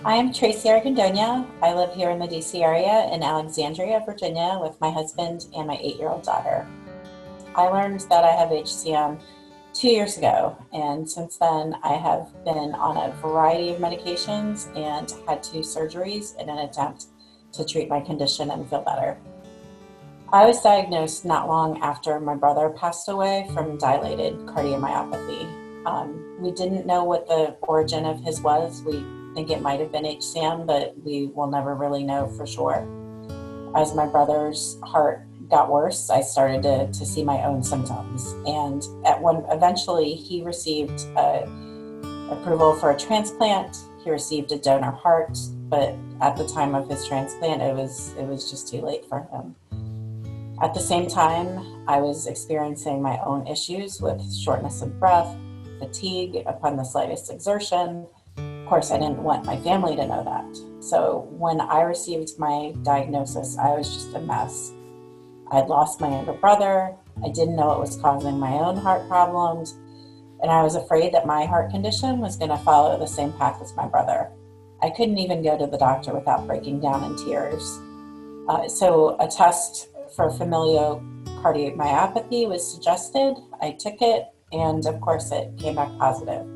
I am Tracy Argandonia. I live here in the DC area in Alexandria, Virginia, with my husband and my 8-year-old daughter. I learned that I have HCM 2 years ago, and since then I have been on a variety of medications and had 2 surgeries in an attempt to treat my condition and feel better. I was diagnosed not long after my brother passed away from dilated cardiomyopathy. We didn't know what the origin of his was. We think it might have been HCM, but we will never really know for sure. As my brother's heart got worse, I started to see my own symptoms. And eventually he received approval for a transplant. He received a donor heart, but at the time of his transplant, it was just too late for him. At the same time, I was experiencing my own issues with shortness of breath, fatigue upon the slightest exertion. Of course, I didn't want my family to know that. So when I received my diagnosis, I was just a mess. I had lost my younger brother. I didn't know it was causing my own heart problems. And I was afraid that my heart condition was going to follow the same path as my brother. I couldn't even go to the doctor without breaking down in tears. So a test for familial cardiomyopathy was suggested. I took it, and of course, it came back positive,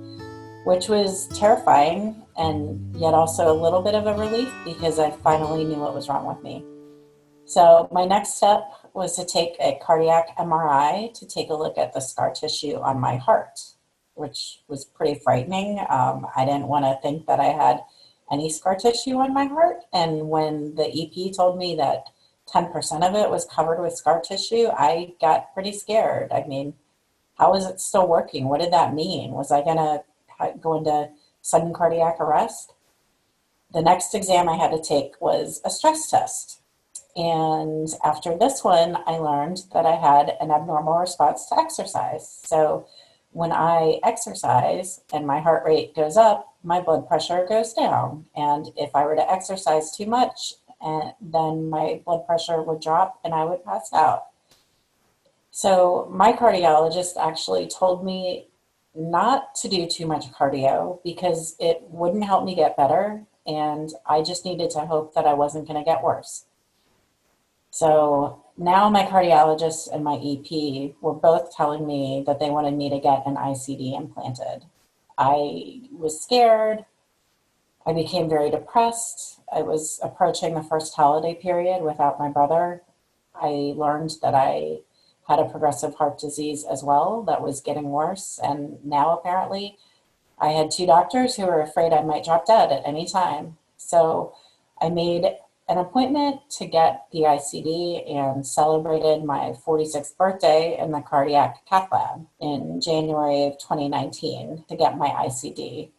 which was terrifying and yet also a little bit of a relief because I finally knew what was wrong with me. So my next step was to take a cardiac MRI to take a look at the scar tissue on my heart, which was pretty frightening. I didn't want to think that I had any scar tissue on my heart. And when the EP told me that 10% of it was covered with scar tissue, I got pretty scared. I mean, how was it still working? What did that mean? Was I going to go into sudden cardiac arrest? The next exam I had to take was a stress test. And after this one, I learned that I had an abnormal response to exercise. So when I exercise and my heart rate goes up, my blood pressure goes down. And if I were to exercise too much, then my blood pressure would drop and I would pass out. So my cardiologist actually told me not to do too much cardio because it wouldn't help me get better. And I just needed to hope that I wasn't going to get worse. So now my cardiologist and my EP were both telling me that they wanted me to get an ICD implanted. I was scared. I became very depressed. I was approaching the first holiday period without my brother. I learned that I had a progressive heart disease as well that was getting worse. And now apparently I had 2 doctors who were afraid I might drop dead at any time. So I made an appointment to get the ICD and celebrated my 46th birthday in the cardiac cath lab in January of 2019 to get my ICD.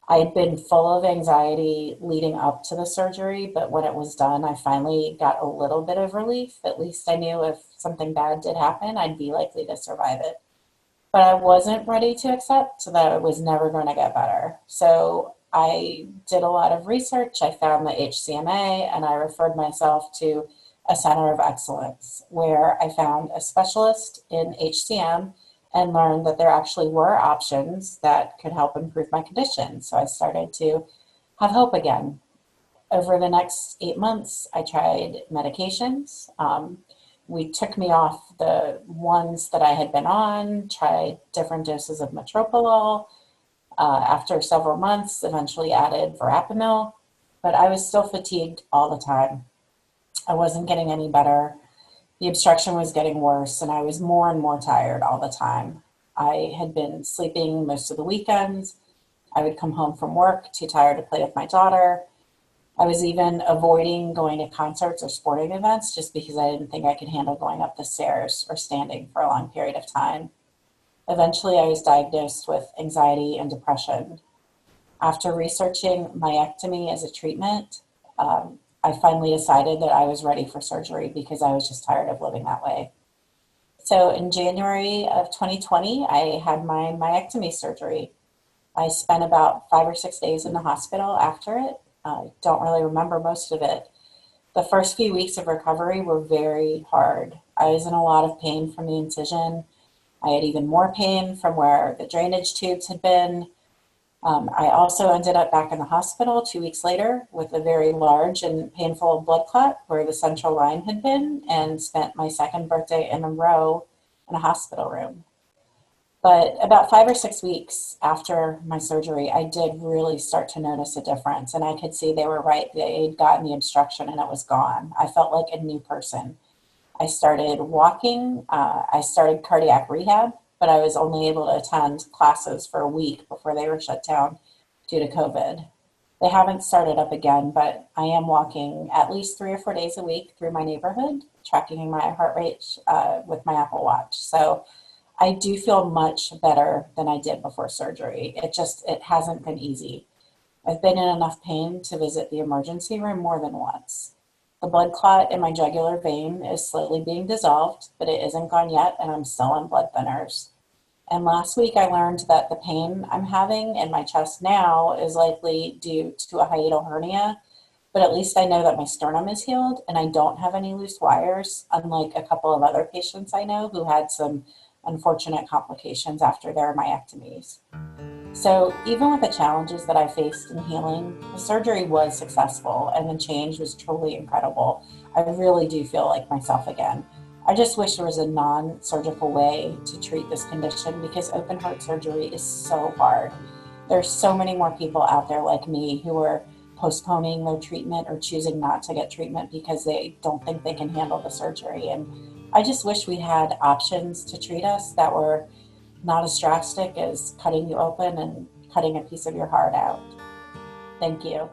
I had been full of anxiety leading up to the surgery, but when it was done, I finally got a little bit of relief. At least I knew if something bad did happen, I'd be likely to survive it. But I wasn't ready to accept that it was never going to get better. So I did a lot of research. I found the HCMA and I referred myself to a center of excellence where I found a specialist in HCM and learned that there actually were options that could help improve my condition. So I started to have hope again. Over the next 8 months, I tried medications. We took me off the ones that I had been on, tried different doses of metoprolol. After several months, eventually added verapamil, but I was still fatigued all the time. I wasn't getting any better. The obstruction was getting worse, and I was more and more tired all the time. I had been sleeping most of the weekends. I would come home from work too tired to play with my daughter. I was even avoiding going to concerts or sporting events just because I didn't think I could handle going up the stairs or standing for a long period of time. Eventually, I was diagnosed with anxiety and depression. After researching myectomy as a treatment, I finally decided that I was ready for surgery because I was just tired of living that way. So in January of 2020, I had my myectomy surgery. I spent about 5 or 6 days in the hospital after it. I don't really remember most of it. The first few weeks of recovery were very hard. I was in a lot of pain from the incision. I had even more pain from where the drainage tubes had been. I also ended up back in the hospital 2 weeks later with a very large and painful blood clot where the central line had been, and spent my second birthday in a row in a hospital room. But about 5 or 6 weeks after my surgery, I did really start to notice a difference. And I could see they were right. They'd gotten the obstruction and it was gone. I felt like a new person. I started walking. I started cardiac rehab, but I was only able to attend classes for a week before they were shut down due to COVID. They haven't started up again, but I am walking at least 3 or 4 days a week through my neighborhood, tracking my heart rate with my Apple Watch. So I do feel much better than I did before surgery. It hasn't been easy. I've been in enough pain to visit the emergency room more than once. The blood clot in my jugular vein is slowly being dissolved, but it isn't gone yet, and I'm still on blood thinners. And last week I learned that the pain I'm having in my chest now is likely due to a hiatal hernia, but at least I know that my sternum is healed and I don't have any loose wires, unlike a couple of other patients I know who had some unfortunate complications after their myectomies. So, even with the challenges that I faced in healing, the surgery was successful and the change was truly incredible. I really do feel like myself again. I just wish there was a non surgical way to treat this condition because open heart surgery is so hard. There's so many more people out there like me who are postponing their treatment or choosing not to get treatment because they don't think they can handle the surgery. And I just wish we had options to treat us that were not as drastic as cutting you open and cutting a piece of your heart out. Thank you.